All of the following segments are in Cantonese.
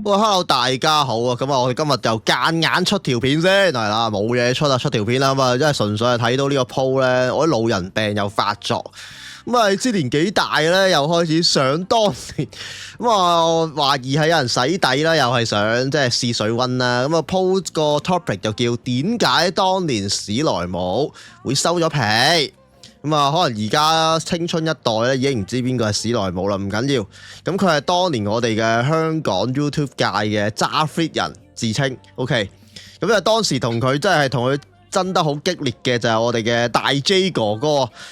喂，hello，大家好啊！咁啊，我哋今日就間硬出條片先，係啦，冇嘢出啊，出條片啦咁啊，因為純粹係睇到呢個鋪咧，我啲老人病又發作，咁啊，知年紀大咧，又開始想當年，咁啊，懷疑係有人洗底啦，又係想即係試水溫啦，咁啊，鋪個 topic 就叫點解當年史萊姆會收咗皮？咁啊，可能而家青春一代咧已經唔知邊個係史萊姆啦，唔緊要。咁佢係當年我哋嘅香港 YouTube 界嘅揸 fit 人自稱，OK。咁啊，當時同佢真係同佢爭得好激烈嘅就係我哋嘅大 J 哥哥。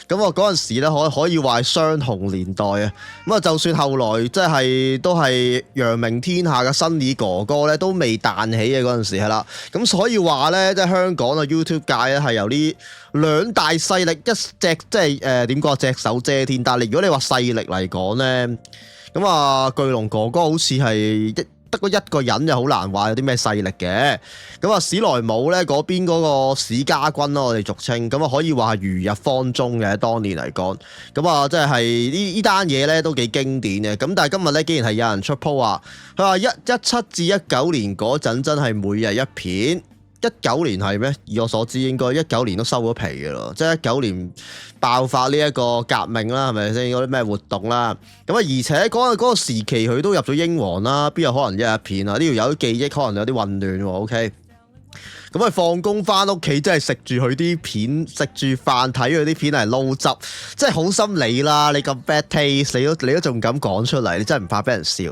咁我嗰陣時咧可以話係雙雄年代啊。咁啊，就算後來即係都係揚名天下嘅新李哥哥咧，都未彈起嘅嗰陣時係啦。咁所以話咧，即係香港嘅 YouTube 界咧係由呢兩大勢力一隻即係點講隻手遮天，但係如果你話勢力嚟講咧，咁啊巨龍哥哥好似係得嗰一個人就好難話有啲咩勢力嘅。咁啊史萊姆咧嗰邊嗰個史家軍咯，我哋俗稱，咁啊可以話係如日方中嘅當年嚟講。咁啊即係呢單嘢咧都幾經典嘅。咁但係今日咧竟然係有人出 po 話，佢話17至19年嗰陣真係每日一片。19年係咩？以我所知應該19年都收咗皮嘅咯，即係19年爆發呢一個革命啦，係咪先嗰啲咩活動啦？咁啊，而且嗰個時期佢都入咗英皇啦，邊有可能一日一片啊？呢條友記憶可能有啲混亂喎。OK。咁佢放工翻屋企，真係食住佢啲片，食住飯睇佢啲片係撈汁，真係好心你啦！你咁 bad taste，你都仲敢講出嚟，你真係唔怕俾人笑。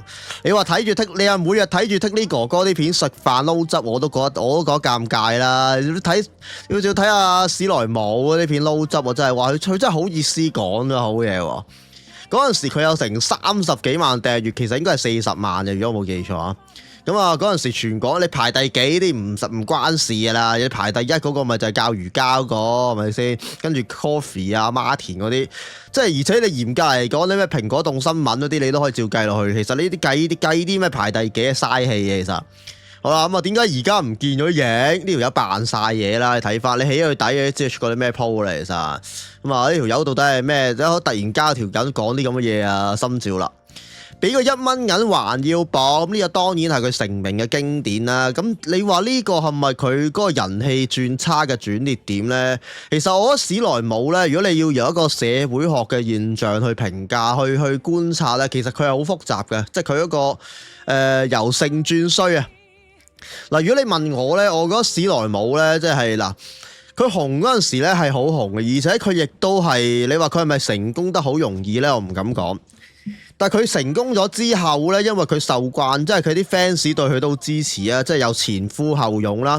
你話睇住你話每日睇住呢哥哥啲片食飯撈汁，我都覺得尷尬啦。要睇下史萊姆嗰啲片撈汁，我真係話佢真係好意思講咗好嘢喎。嗰陣時佢有成30幾萬訂閱，其實應該係40萬嘅，如果冇記錯啊。咁啊，嗰陣時全港你排第幾啲唔關事㗎啦，你排第一嗰個咪就係教瑜伽嗰個係咪先？跟住 Coffee 啊、Martin 嗰啲，即係而且你嚴格嚟講，你咩蘋果動新聞嗰啲你都可以照計落去。其實呢啲計啲咩排第幾嘅嘥氣嘅其實。好啦，咁啊點解而家唔見咗影？呢條友扮晒嘢啦，你睇翻你起佢底嘅，知出過啲咩鋪嚟其實。咁啊呢條友到底係咩？突然間條緊講啲咁嘅嘢啊，心照啦。俾個1蚊銀還要磅，咁呢個當然係佢成名嘅經典啦。咁你話呢個係咪佢嗰個人氣轉差嘅轉捩點呢？其實我覺得史萊姆呢，如果你要由一個社會學嘅現象去評價、去觀察呢，其實佢係好複雜嘅，即係佢嗰個由盛轉衰啊。嗱，如果你問我呢，我覺得史萊姆呢，即係嗱，佢紅嗰陣時呢係好紅嘅，而且佢亦都係你話佢係咪成功得好容易呢？我唔敢講。但係佢成功咗之後咧，因為佢受慣，即係佢啲 fans 對佢都支持啊，即係有前呼後擁啦。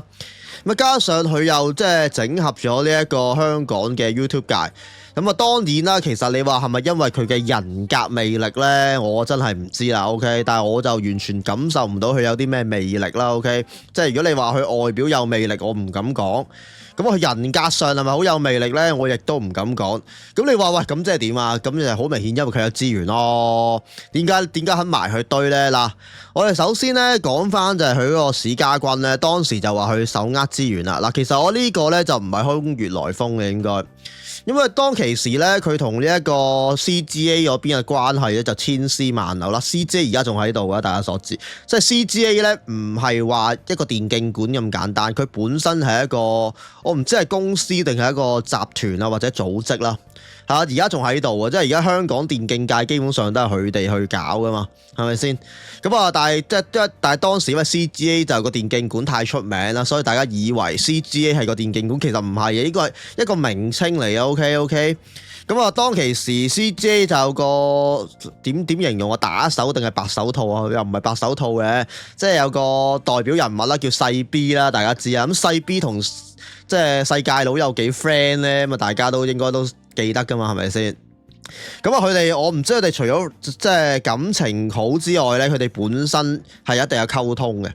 咁啊，加上佢又即係整合咗呢一個香港嘅 YouTube 界。咁啊，當然啦，其實你話係咪因為佢嘅人格魅力咧，我真係唔知啦。OK，但係我就完全感受唔到佢有啲咩魅力啦。OK，即係如果你話佢外表有魅力，我唔敢講。咁佢人格上係咪好有魅力呢？我亦都唔敢講。咁你話喂，咁即係點啊？咁就好明顯，因為佢有資源咯。點解肯埋去堆呢？嗱，我哋首先呢講翻就係佢嗰個史家軍呢，當時就話佢手握資源啦。嗱，其實我呢個呢就唔係空穴來風嘅應該。因為當其時咧，佢同呢一個 CGA 嗰邊嘅關係咧就千絲萬縷啦。CGA 而家仲喺度㗎，大家所知。即係 CGA 咧，唔係話一個電競館咁簡單，佢本身係一個我唔知係公司定係一個集團啊或者組織啦。嚇，而家仲喺度啊！即係而家香港電競界基本上都係佢哋去搞噶嘛，係咪先？咁啊，但係當時因為 CGA 就個電競館太出名啦，所以大家以為 CGA 係個電競館，其實唔係嘅，呢個係一個名稱嚟嘅。OK。咁啊，當其時 CGA 就有個點形容啊？打手定係白手套啊？又唔係白手套嘅，即係有個代表人物啦，叫細 B 啦，大家知啊。咁細 B 同即係世界佬有幾 friend 咧？咁啊，大家都應該都記得噶嘛，係咪先？咁啊，佢哋我唔知佢哋除咗即係感情好之外咧，佢哋本身係一定有溝通嘅。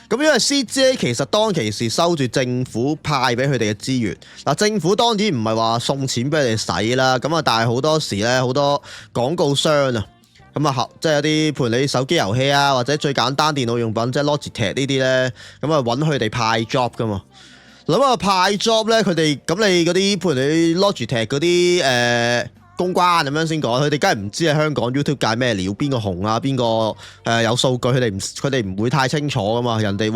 咁因為 CGA 其實當其時收住政府派俾佢哋嘅資源，嗱，政府當然唔係話送錢俾佢哋使啦，咁啊，但係好多時咧，好多廣告商啊，咁啊即係有啲譬如你手機遊戲啊，或者最簡單電腦用品即係 Logitech 呢啲咧，咁啊揾佢哋派 job 噶嘛。咁啊派 job 咧，佢哋咁你嗰啲譬如你 Logitech 嗰啲公關咁樣先講，佢哋梗係唔知係香港 YouTube 界咩料，邊個紅啊，邊個有數據，佢哋唔會太清楚噶嘛。人哋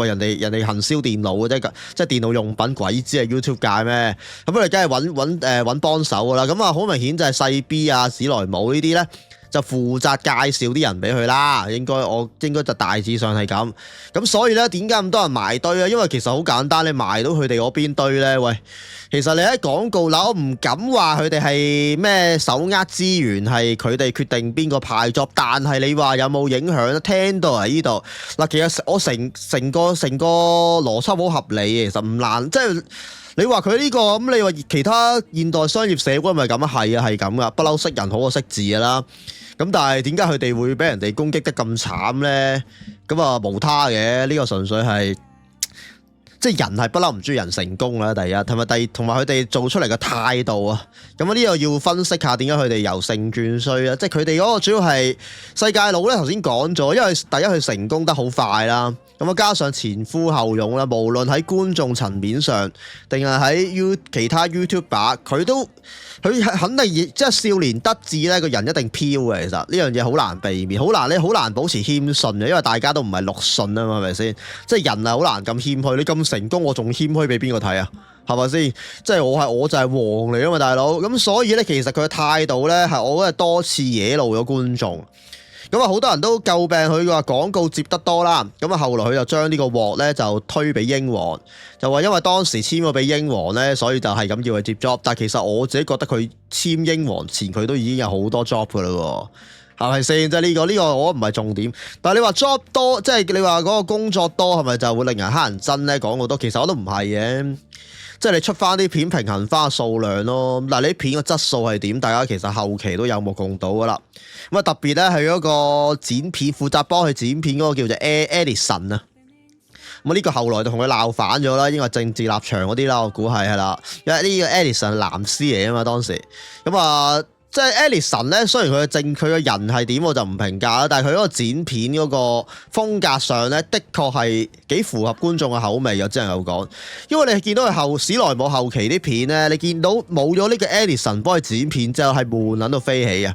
行銷電腦嘅啫，即係電腦用品，鬼知係 YouTube 界咩？咁佢哋梗係揾幫手噶啦。咁啊，好明顯就係細 B 啊、史萊姆呢啲咧，就負責介紹啲人俾佢啦。應該就大致上係咁。咁所以咧，點解咁多人埋堆啊？因為其實好簡單，你埋到佢哋嗰邊堆咧，喂。其實你喺廣告嗱，我唔敢話佢哋係咩手握資源，係佢哋決定邊個派 job，但係你話有冇影響咧？聽到喺呢度嗱，其實我成個邏輯好合理嘅，其實唔難。即係你話佢呢個咁，你話其他現代商業社會咪咁啊？係啊，係咁噶，不嬲識人好過識字噶啦。咁但係點解佢哋會俾人哋攻擊得咁慘咧？咁啊無他嘅，呢個純粹係。即係人係不嬲唔中意人成功啦，第一，同埋佢哋做出嚟嘅態度啊，咁啊呢個要分析下點解佢哋由盛轉衰啊！即係佢哋嗰個主要係世界佬咧，頭先講咗，因為第一佢成功得好快啦，咁啊加上前呼後擁啦，無論喺觀眾層面上定係喺其他 YouTuber，佢肯定即係少年得志咧，個人一定飄嘅。其實呢樣嘢好難避免，好難保持謙遜嘅，因為大家都唔係錄信啊嘛，係咪先？即係人係好難咁謙虛，你咁成功，我仲謙虛俾邊個睇啊？係咪先？即係我就係王嚟啊嘛，大佬。咁所以咧，其實佢嘅態度咧係我覺得多次惹怒咗觀眾。咁啊，好多人都詬病佢話廣告接得多啦。咁啊，後來佢就將呢個鑊咧就推俾英皇，就話因為當時簽咗俾英皇咧，所以就係咁要佢接 job。但係其實我自己覺得佢簽英皇前佢都已經有好多 job 噶啦喎，係咪先？即係呢個我唔係重點。但係你話 job 多，即係你話嗰個工作多係咪就會令人乞人憎咧？廣告多，其實我都唔係嘅。即係你出翻啲片平衡翻個數量咯。嗱，你啲片個質素係點？大家其實後期都有目共睹噶啦。咁啊，特別咧係嗰個剪片負責幫佢剪片嗰個叫做 Edison 啊。咁啊，呢個後來就同佢鬧反咗啦，應該係政治立場嗰啲啦，我估係啦。因為呢個 Edison 係藍絲嚟啊嘛，當時咁啊。即係 Edison 咧，雖然佢嘅人係點我就唔評價啦，但係佢嗰個剪片嗰個風格上咧，的確係幾符合觀眾嘅口味，有啲人有講。因為你見到佢史萊姆後期啲片咧，你見到冇咗呢個 Edison 幫佢剪片之後，係悶撚到飛起啊！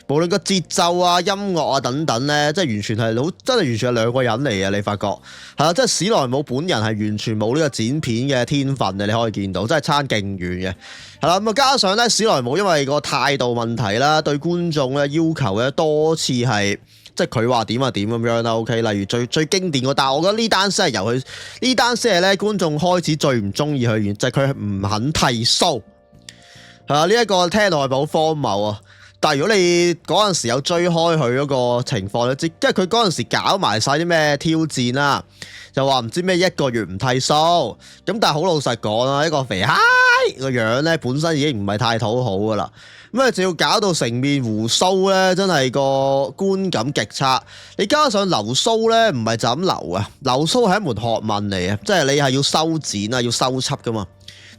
無論個節奏啊、音樂啊等等咧，即係完全係真係完全係兩個人嚟嘅。你發覺係啊，即係史萊姆本人係完全冇呢個剪片嘅天分嘅，你可以見到，真係差勁遠嘅。係啦，咁啊加上咧，史萊姆因為個態度問題啦，對觀眾咧要求咧多次係即係佢話點就點咁樣啦。OK，例如最經典個，但係我覺得呢單先係由佢呢單先係咧觀眾開始最唔中意佢，就係佢唔肯剃鬚。係啊，呢一個聽落係好荒謬啊！但係如果你嗰陣時有追開佢嗰個情況咧，即係佢嗰陣時搞埋晒啲咩挑戰啦，就話唔知咩1個月唔剃鬚，咁但係好老實講啦，一個肥閪個樣咧本身已經唔係太討好噶啦，咁啊就要搞到成面鬍鬚咧，真係個觀感極差。你加上留鬚咧，唔係就咁留啊，留鬚係一門學問嚟嘅，即係你係要修剪啊，要修輯噶嘛。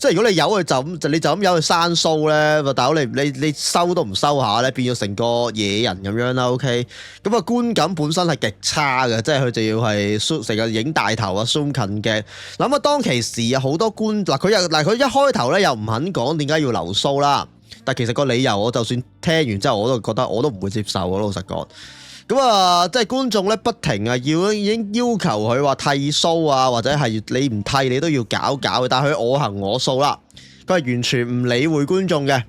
即係如果你由佢你就咁由佢生鬚咧，大佬你收都唔收下咧，變咗成個野人咁樣啦。OK，咁啊觀感本身係極差嘅，即係佢就要係成日影大頭啊，zoom 近鏡。諗下當其時啊，好多佢一開頭咧又唔肯講點解要留鬚啦，但其實個理由我就算聽完之後我都覺得我都唔會接受嘅，老實講。咁啊，即係觀眾咧不停啊已經要求佢話剃鬚啊，或者係你唔剃你都要搞嘅，但係佢我行我素啦，佢係完全唔理會觀眾嘅。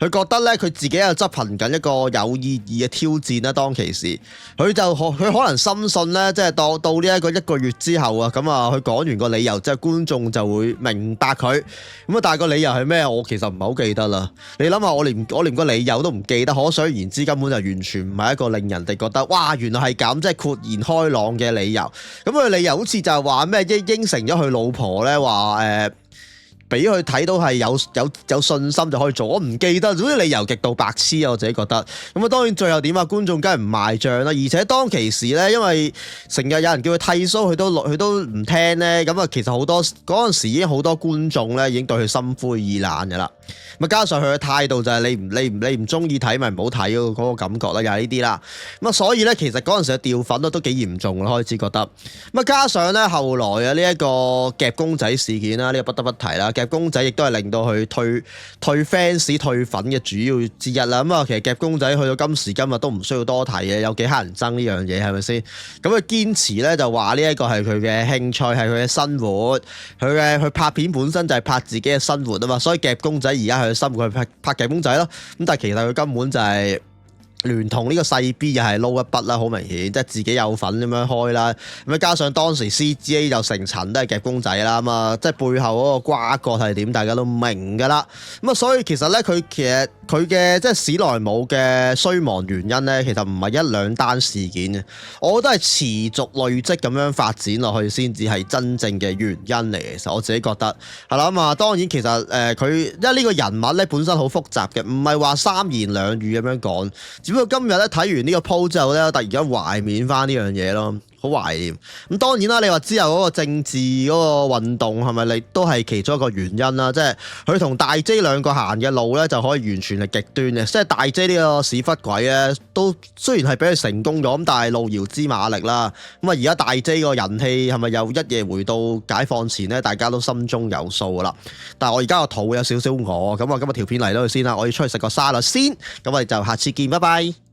佢覺得咧，佢自己又執行緊一個有意義嘅挑戰啦。當其時，佢可能深信咧，即係到呢一個月之後啊，咁啊，佢講完個理由之後，觀眾就會明白佢。咁啊，但係個理由係咩？我其實唔係好記得啦。你諗下，我連個理由都唔記得，可想而知，根本就完全唔係一個令人哋覺得哇，原來係咁，即係豁然開朗嘅理由。咁佢理由好似就係話咩應承咗佢老婆咧，話俾佢睇到係有信心就可以做，我唔記得，總之理由極度白痴啊！我自己覺得。咁啊，當然最後點啊？觀眾梗係唔賣帳啦，而且當其時咧，因為成日有人叫佢剃鬚，佢都唔聽咧。咁啊，其實好多嗰陣時已經好多觀眾咧已經對佢心灰意冷嘅啦。咁啊，加上佢嘅態度就係你唔中意睇咪唔好睇嗰個感覺啦，又係呢啲啦。咁啊，所以咧其實嗰陣時嘅掉粉都幾嚴重啦，開始覺得。咁啊，加上咧後來啊呢一個夾公仔事件啦，呢個不得不提啦。夾公仔亦都係令到佢退 fans 退粉嘅主要之一啦。咁啊，其實夾公仔去到今時今日都唔需要多提嘅，有幾乞人憎呢樣嘢係咪先？咁佢堅持咧就話呢一個係佢嘅興趣，係佢嘅生活，佢拍片本身就係拍自己嘅生活啊嘛，所以夾公仔而家佢嘅生活佢拍夾公仔咯。咁但係其實佢根本就係聯同呢個細 B 又係撈一筆啦，好明顯，即係自己有份咁樣開啦。咁加上當時 CGA 就成層都係夾公仔啦，咁啊，即係背後嗰個瓜葛係點，大家都明㗎啦。咁啊，所以其實咧，佢嘅即係史萊姆嘅衰亡原因咧，其實唔係一兩單事件嘅，我覺得係持續累積咁樣發展落去先至係真正嘅原因嚟嘅。其實我自己覺得係啦。咁啊，當然其實佢因為呢個人物咧本身好複雜嘅，唔係話三言兩語咁樣講。只不過今日咧睇完呢個 post 之後咧，突然間懷緬翻呢樣嘢咯，好懷念。咁當然啦，你話之後嗰個政治嗰個運動係咪你都係其中一個原因啦？即係佢同大 J 兩個行嘅路咧，就可以完全係極端嘅。即係大 J 呢個屎忽鬼咧，都雖然係俾佢成功咗，咁但係路遙知馬力啦。咁啊，而家大 J 個人氣係咪又一夜回到解放前咧？大家都心中有數噶啦。但係我而家個肚有少少餓，咁我今日條片嚟到先啦，我要出去食個沙律先。咁我哋就下次見，拜拜。